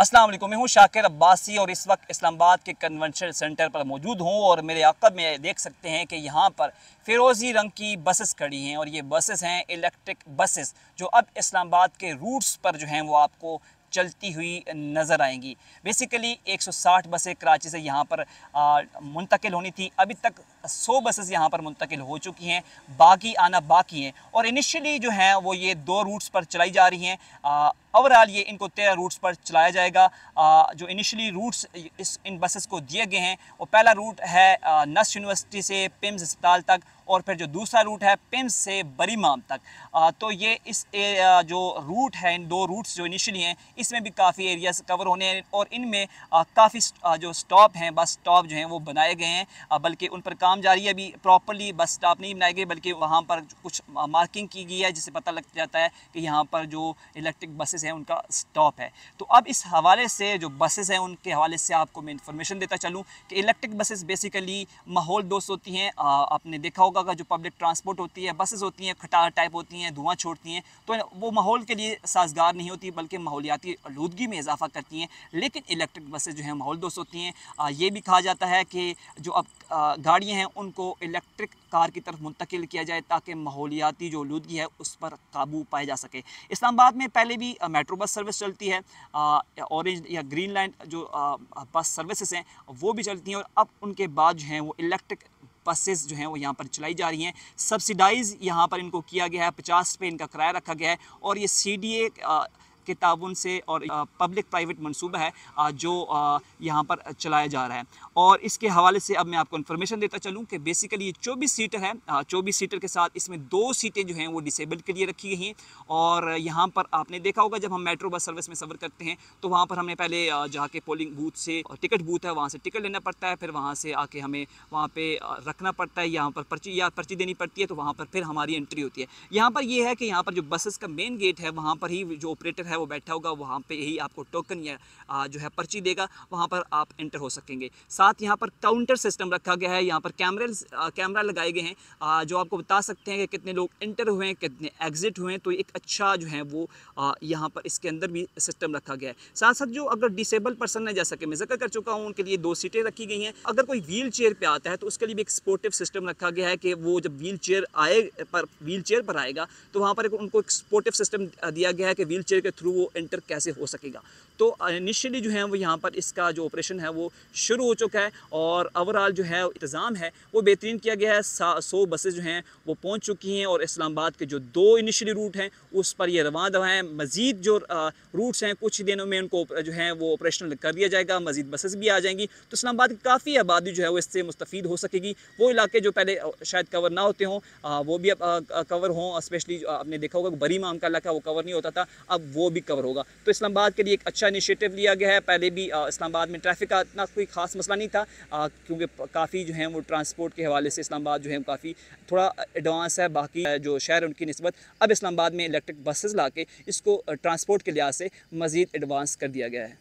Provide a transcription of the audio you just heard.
अस्सलाम वालेकुम, मैं हूँ शाकिर अब्बासी और इस वक्त इस्लामाबाद के कन्वेंशन सेंटर पर मौजूद हूँ। और मेरे अक़ब में देख सकते हैं कि यहाँ पर फ़िरोज़ी रंग की बसेस खड़ी हैं और ये बसेस हैं इलेक्ट्रिक बसेस, जो अब इस्लामाबाद के रूट्स पर जो हैं वो आपको चलती हुई नज़र आएंगी। बेसिकली 160 बसें कराची से यहाँ पर मुंतकिल होनी थी। अभी तक 100 बसेस यहाँ पर मुंतकिल हो चुकी हैं, बाकी आना बाकी हैं। और इनिशियली जो हैं वो ये 2 रूट्स पर चलाई जा रही हैं। ओवरऑल ये इनको 13 रूट्स पर चलाया जाएगा। जो इनिशियली रूट्स इन बसेस को दिए गए हैं, वो पहला रूट है नस्ट यूनिवर्सिटी से पिम्स अस्पताल तक, और फिर जो दूसरा रूट है पिम्स से बरीमाम तक। तो ये जो रूट है, इन 2 रूट्स जो इनिशियली हैं, इसमें भी काफ़ी एरियाज कवर होने हैं और इनमें काफ़ी जो स्टॉप हैं, बस स्टॉप जो हैं वो बनाए गए हैं, बल्कि उन पर काम जारी है। अभी प्रॉपर्ली बस स्टॉप नहीं बनाए गए, बल्कि वहाँ पर कुछ मार्किंग की गई है जिससे पता लग जाता है कि यहाँ पर जो इलेक्ट्रिक बसेस हैं उनका स्टॉप है। तो अब इस हवाले से जो बसेस हैं उनके हवाले से आपको मैं इन्फॉर्मेशन देता चलूँ कि इलेक्ट्रिक बसेस बेसिकली माहौल दोस्त होती हैं। आपने देखा होगा कि जो पब्लिक ट्रांसपोर्ट होती है, बसेस होती हैं खटार टाइप होती हैं, धुआं छोड़ती हैं, तो वो माहौल के लिए साजगार नहीं होती, बल्कि माहौलियाती आलूदगी में इजाफा करती हैं। लेकिन इलेक्ट्रिक बसेस जो हैं माहौल दोस्त होती हैं। ये भी कहा जाता है कि जो अब गाड़ियाँ हैं उनको इलेक्ट्रिक कार की तरफ मुंतकिल किया जाए ताकि माहौलियाती जो आलूदगी है उस पर काबू पाया जा सके। इस्लामाबाद में पहले भी मेट्रो बस सर्विस चलती है, ऑरेंज या ग्रीन लाइन जो बस सर्विसेज हैं वो भी चलती हैं, और अब उनके बाद जो हैं वो इलेक्ट्रिक बसेस जो हैं वो यहाँ पर चलाई जा रही हैं। सब्सिडाइज़ यहाँ पर इनको किया गया है, 50 रुपये इनका किराया रखा गया है, और ये CDA के ताउन से और पब्लिक प्राइवेट मंसूबा है जो यहाँ पर चलाया जा रहा है। और इसके हवाले से अब मैं आपको इन्फॉर्मेशन देता चलूँ कि बेसिकली ये 24 सीटर है। 24 सीटर के साथ इसमें 2 सीटें जो हैं वो डिसेबल के लिए रखी गई हैं। और यहाँ पर आपने देखा होगा जब हम मेट्रो बस सर्विस में सफ़र करते हैं तो वहाँ पर हमने पहले जाके पोलिंग बूथ से, टिकट बूथ है वहाँ से टिकट लेना पड़ता है, फिर वहाँ से आके हमें वहाँ पर रखना पड़ता है, यहाँ पर पर्ची देनी पड़ती है, तो वहाँ पर फिर हमारी एंट्री होती है। यहाँ पर यह है कि यहाँ पर जो बसेस का मेन गेट है वहाँ पर ही जो ऑपरेटर है वो बैठा होगा, वहाँ पे ही आपको टोकन या जो है पर्ची देगा, वहाँ पर आप एंटर हो सकेंगे। साथ यहाँ पर काउंटर सिस्टम रखा गया है, यहाँ पर कैमरा लगाए गए हैं जो आपको बता सकते हैं कि कितने लोग एंटर हुए हैं, कितने एग्जिट हुए हैं। तो एक अच्छा जो है वो यहाँ पर इसके अंदर भी सिस्टम रखा गया है। साथ साथ जो अगर डिसेबल पर्सन न जा सके, मैं जिक्र कर चुका हूँ, उनके लिए 2 सीटें रखी गई हैं। अगर कोई व्हील चेयर पर आता है तो उसके लिए भी एक स्पोर्टिव सिस्टम रखा गया है कि वो जब व्हील चेयर पर आएगा तो वहाँ पर उनको एक स्पोर्टिव सिस्टम दिया गया है कि व्हील चेयर के थ्रू वो एंटर कैसे हो सकेगा। तो इनिशियली जो है वो यहाँ पर इसका जो ऑपरेशन है वो शुरू हो चुका है, और ओवरऑल जो है इंतज़ाम है वो बेहतरीन किया गया है। 100 बसेस जो हैं वो पहुँच चुकी हैं, और इस्लामाबाद के जो 2 इनिशियली रूट हैं उस पर ये रवाना हैं। मज़ीद जो रूट्स हैं कुछ दिनों में उनको जो है वो ऑपरेशनल कर दिया जाएगा, मज़ीद बसेस भी आ जाएंगी। तो इस्लामाबाद की काफ़ी आबादी जो है वो इससे मुस्तफ़ीद हो सकेगी। वो इलाके जो पहले शायद कवर ना होते हों वो भी अब कवर हों। स्पेशली आपने देखा होगा बरीमाम का इलाका वो कवर नहीं होता था, अब वो भी कवर होगा। तो इस्लामाबाद के लिए एक अच्छा इनिशिएटिव लिया गया है। पहले भी इस्लामाबाद में ट्रैफिक का इतना कोई ख़ास मसला नहीं था, क्योंकि काफ़ी जो है वो ट्रांसपोर्ट के हवाले से इस्लामाबाद जो है काफ़ी थोड़ा एडवांस है बाकी जो शहर उनकी निस्बत। अब इस्लामाबाद में इलेक्ट्रिक बसेस ला के इसको ट्रांसपोर्ट के लिहाज से मज़ीद एडवांस कर दिया गया है।